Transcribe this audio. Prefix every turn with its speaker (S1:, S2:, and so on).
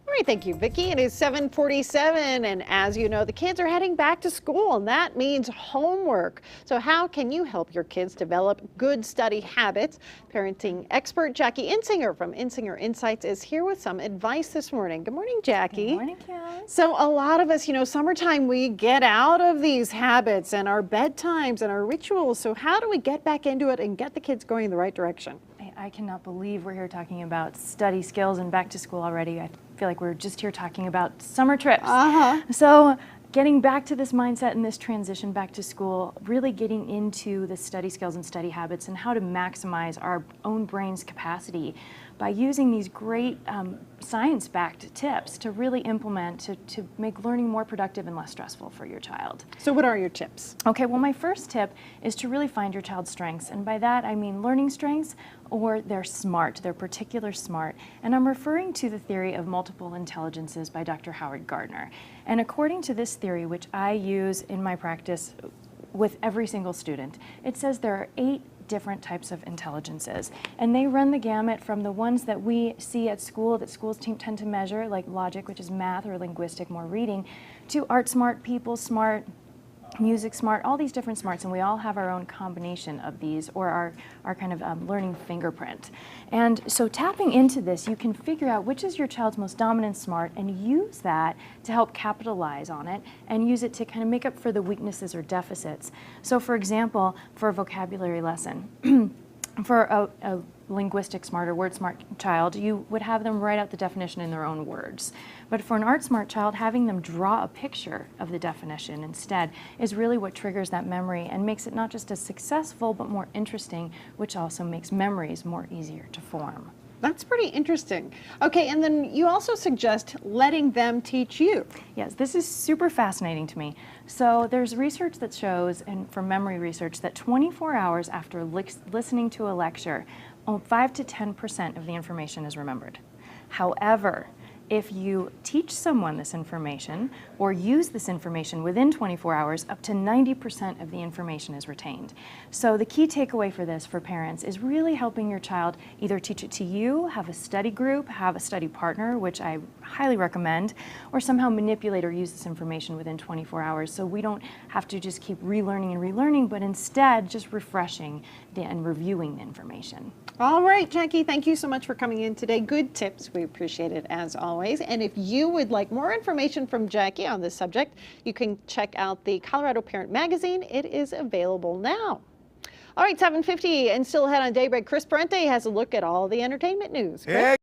S1: All right, thank you, Vicki. It is 7:47, and as you know, the kids are heading back to school, and that means homework. So how can you help your kids develop good study habits? Parenting expert Jackie Insinger from Insinger Insights is here with some advice this morning. Good morning, Jackie.
S2: Good morning, Kim.
S1: So a lot of us, summertime, we get out of these habits and our bedtimes and our rituals. So how do we get back into it and get the kids going in the right direction?
S2: I cannot believe we're here talking about study skills and back to school already. I feel like we're just here talking about summer trips. So getting back to this mindset and this transition back to school, really getting into the study skills and study habits and how to maximize our own brain's capacity by using these great science-backed tips to really implement to make learning more productive and less stressful for your child.
S1: So what are your tips?
S2: Okay, well, my first tip is to really find your child's strengths. And by that, I mean learning strengths or their smart, their particular smart. And I'm referring to the theory of multiple intelligences by Dr. Howard Gardner. And according to this theory, which I use in my practice with every single student, it says there are 8 different types of intelligences, and they run the gamut from the ones that we see at school that schools tend to measure, like logic, which is math, or linguistic, more reading, to art smart, people smart, music smart, all these different smarts, and we all have our own combination of these, or our kind of learning fingerprint. And so tapping into this, you can figure out which is your child's most dominant smart and use that to help capitalize on it and use it to kind of make up for the weaknesses or deficits. So for example, for a vocabulary lesson, for a linguistic smart or word smart child, you would have them write out the definition in their own words. But for an art smart child, having them draw a picture of the definition instead is really what triggers that memory and makes it not just as successful but more interesting, which also makes memories more easier to form.
S1: That's pretty interesting. Okay, and then you also suggest letting them teach you.
S2: Yes, this is super fascinating to me. So there's research that shows, and from memory research, that 24 hours after listening to a lecture, 5 to 10% of the information is remembered. However, if you teach someone this information or use this information within 24 hours, up to 90% of the information is retained. So the key takeaway for this for parents is really helping your child either teach it to you, have a study group, have a study partner, which I highly recommend, or somehow manipulate or use this information within 24 hours so we don't have to just keep relearning and relearning, but instead just refreshing and reviewing the information.
S1: All right, Jackie, thank you so much for coming in today. Good tips. We appreciate it as always. And if you would like more information from Jackie on this subject, you can check out the Colorado Parent Magazine. It is available now. All right, 7:50 and still ahead on Daybreak, Chris Parente has a look at all the entertainment news. Chris?
S3: Yeah,